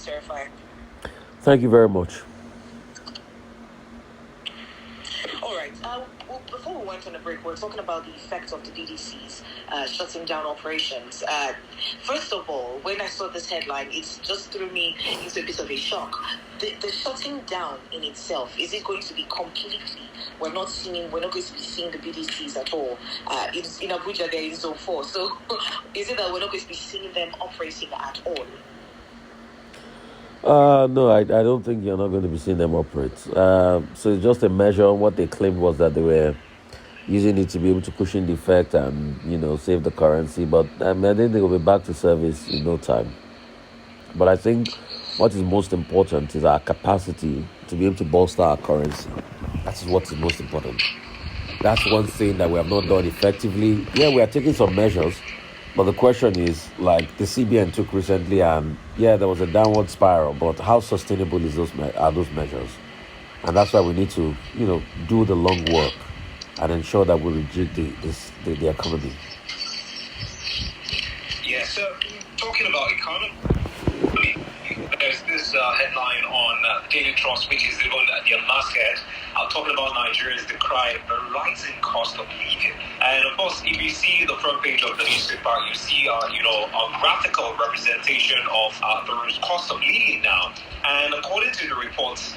Mr. Rufai. Thank you very much. All right. Well, before we went on a break, we were talking about the effects of the DDCs shutting down operations. First of all, when I saw this headline, it just threw me into a bit of a shock. The shutting down in itself, is it going to be completely? We're not going to be seeing the BDCs at all. In Abuja, they're in Zone 4. So is it that we're not going to be seeing them operating at all? No, I don't think you're not going to be seeing them operate. So it's just a measure. What they claimed was that they were using it to be able to cushion the effect and, save the currency. But I think they will be back to service in no time. But I think what is most important is our capacity to be able to bolster our currency. That is what is most important. That's one thing that we have not done effectively. Yeah, we are taking some measures. But the question is, like the CBN took recently, and yeah, there was a downward spiral. But how sustainable are those measures? And that's why we need to, do the long work and ensure that we rejig the economy. Yeah. So talking about economy, there's this headline on Daily Trust, which is even their masthead, talking about Nigerians decry a rising cost of living. And of course, if you see the front page of the newspaper, you see, a graphical representation of the cost of living now. And according to the reports,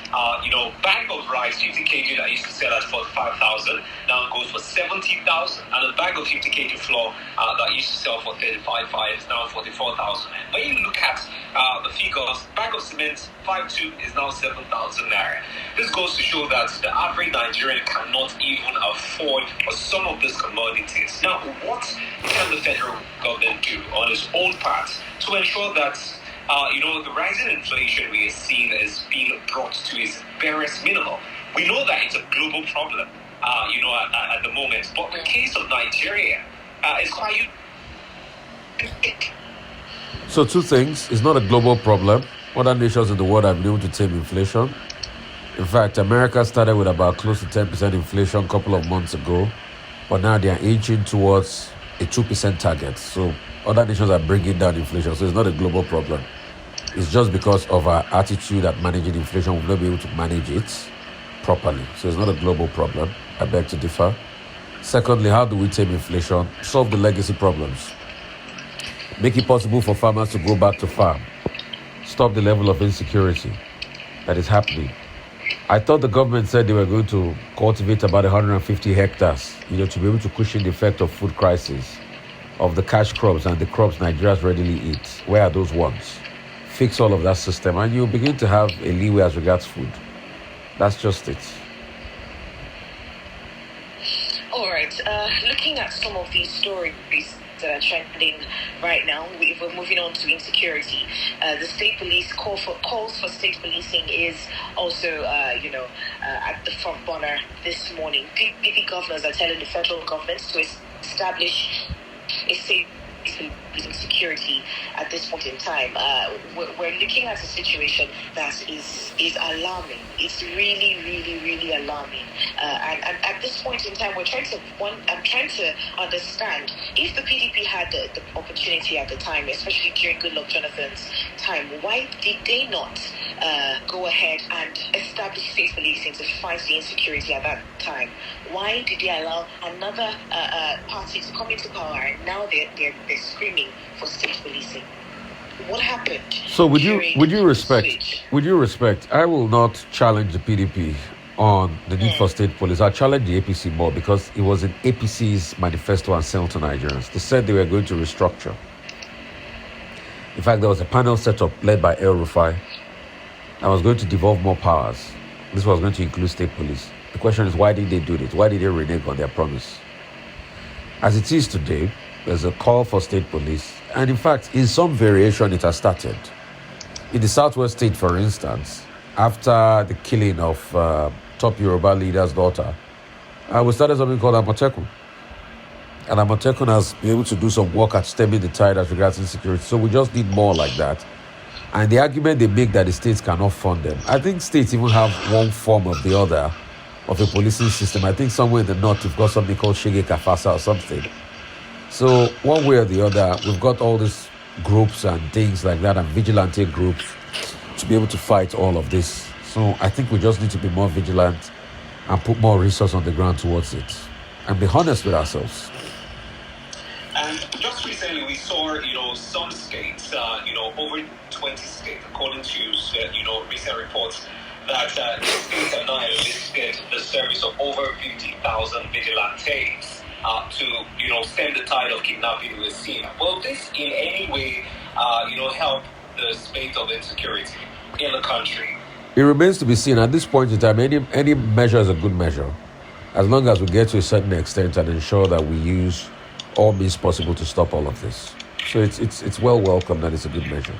bag of rice 50 kg that used to sell at 45,000 now goes for 70,000, and a bag of 50 kg flour that used to sell for 35,500 is now 44,000. When you look at the figures, bag of cement 5.2 is now 7,000 naira. This goes to show that the average Nigerian cannot even afford some of these commodities. Now, what can the federal government do on its own part to ensure that the rising inflation we are seeing is being brought to its barest minimum? We know that it's a global problem, at the moment, but the case of Nigeria is quite unique. So two things. It's not a global problem. Other nations in the world have been able to tame inflation. In fact, America started with about close to 10% inflation a couple of months ago, but now they are inching towards a 2% target. So other nations are bringing down inflation. So it's not a global problem. It's just because of our attitude at managing inflation, we'll not be able to manage it properly. So it's not a global problem. I beg to differ. Secondly, how do we tame inflation? Solve the legacy problems. Make it possible for farmers to go back to farm. Stop the level of insecurity that is happening. I thought the government said they were going to cultivate about 150 hectares, to be able to cushion the effect of food crisis, of the cash crops and the crops Nigerians readily eat. Where are those ones? Fix all of that system and you'll begin to have a leeway as regards food. That's just it. All right. Looking at some of these stories that are trending right now, if we're moving on to insecurity, the state police calls for state policing is also, at the front burner this morning. PDP governors are telling the federal government to establish a state policing security at this point in time. We're looking at a situation that is alarming. It's really, really, really alarming. And at this point in time, I'm trying to understand if the PDP had the opportunity at the time, especially during Goodluck Jonathan's time, why did they not go ahead and establish state policing to fight the insecurity at that time? Why did they allow another party to come into power and now they're screaming for state policing? What happened? So would you respect? I will not challenge the PDP on the need for state police. I challenge the APC more because it was in APC's manifesto and sent to Nigerians. They said they were going to restructure. In fact, there was a panel set up led by Rufai that was going to devolve more powers. This was going to include state police. The question is, why did they do this? Why did they renege on their promise? As it is today, there's a call for state police. And in fact, in some variation, it has started. In the Southwest state, for instance, after the killing of top Yoruba leader's daughter, we started something called Amotekun. And Amotekun has been able to do some work at stemming the tide as regards insecurity. So we just need more like that. And the argument they make that the states cannot fund them. I think states even have one form or the other of a policing system. I think somewhere in the north, we've got something called Shege Kafasa or something. So one way or the other, we've got all these groups and things like that and vigilante groups. to be able to fight all of this. So I think we just need to be more vigilant and put more resource on the ground towards it and be honest with ourselves. And just recently, we saw, some states, over 20 states, according to, recent reports, that these states have now enlisted the service of over 50,000 vigilantes to, stem the tide of kidnapping we're seeing. Will this in any way, help the spate of insecurity in the country? It remains to be seen. At this point in time, any measure is a good measure, as long as we get to a certain extent and ensure that we use all means possible to stop all of this. So it's well welcome that it's a good measure.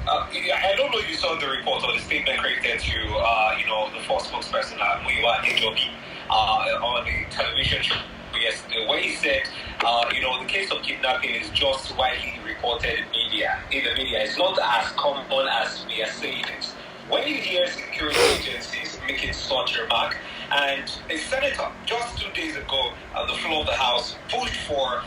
I don't know if you saw the report or the statement credited to the first spokesperson Muyiwa Adejobi on the television show yesterday, where he said the case of kidnapping is just widely reported in the media. It's not as common as we are saying it. When you hear security agencies making such a remark, and a senator just 2 days ago at the floor of the House pushed for,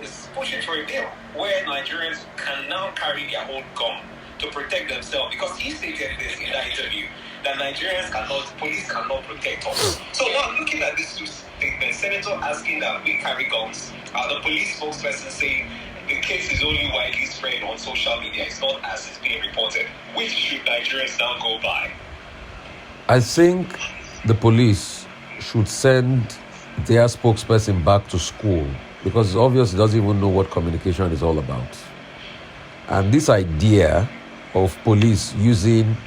is pushing for a bill where Nigerians can now carry their own gun to protect themselves, because he stated this in that interview, that police cannot protect us. So now looking at these two statements, senator asking that we carry guns, the police spokesperson saying the case is only widely spread on social media, it's not as it's being reported. Which should Nigerians now go by? I think the police should send their spokesperson back to school, because it's obvious he doesn't even know what communication is all about. And this idea of police using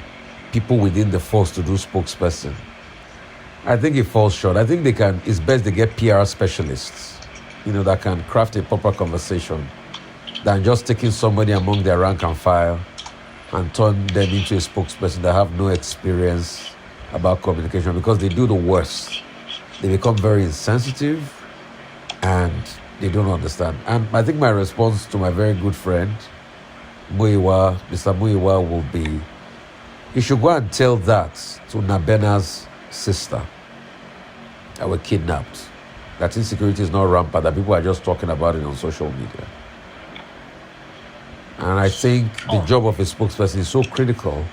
people within the force to do spokesperson, I think it falls short. I think it's best they get PR specialists, that can craft a proper conversation than just taking somebody among their rank and file and turn them into a spokesperson that have no experience about communication, because they do the worst. They become very insensitive and they don't understand. And I think my response to my very good friend, Mr. Muyiwa, will be, you should go and tell that to Nabena's sister that were kidnapped, that insecurity is not rampant, that people are just talking about it on social media. And I think the job of a spokesperson is so critical,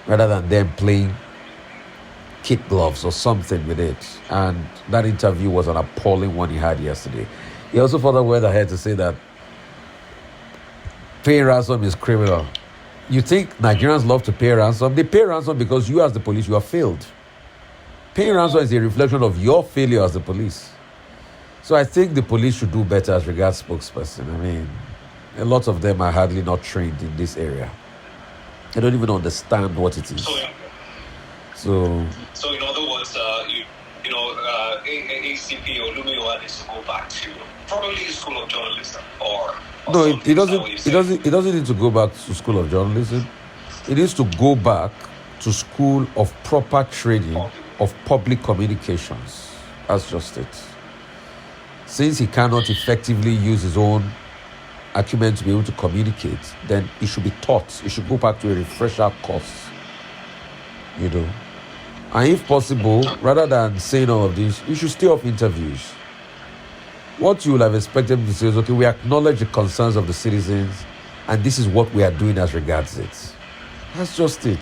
rather than them playing kid gloves or something with it. And that interview was an appalling one he had yesterday. He also further went ahead to say that paying ransom is criminal. You think Nigerians love to pay ransom? They pay ransom because you, as the police, you have failed. Paying ransom is a reflection of your failure as the police. So I think the police should do better as regards spokesperson. I mean, a lot of them are hardly not trained in this area. They don't even understand what it is. So in other words, ACP or Lumiwa needs to go back to probably the School of Journalism or no, it doesn't need to go back to School of Journalism. It needs to go back to School of Proper Training of Public Communications. That's just it. Since he cannot effectively use his own acumen to be able to communicate, then it should be taught. It should go back to a refresher course. And if possible, rather than saying all of this, you should stay off interviews. What you will have expected to say is, okay, we acknowledge the concerns of the citizens, and this is what we are doing as regards it. That's just it.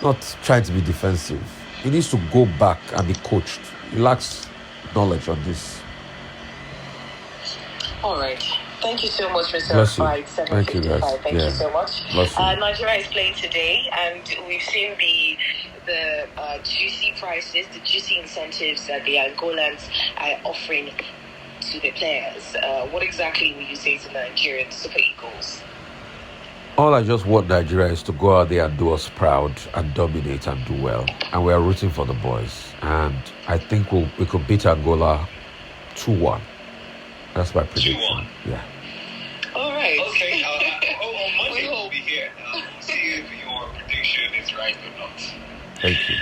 Not trying to be defensive. He needs to go back and be coached. He lacks knowledge on this. All right. Thank you so much, Mr. Rufai. Thank you, guys. Thank you so much. Nigeria is playing today, and we've seen the juicy prices, the juicy incentives that the Angolans are offering to the players. What exactly will you say to Nigerian Super Eagles? All I just want Nigeria is to go out there and do us proud and dominate and do well. And we are rooting for the boys. And I think we could beat Angola 2-1. That's my prediction. 2-1. Yeah. All right. Okay. On Monday we'll be here. See if your prediction is right or not. Thank you.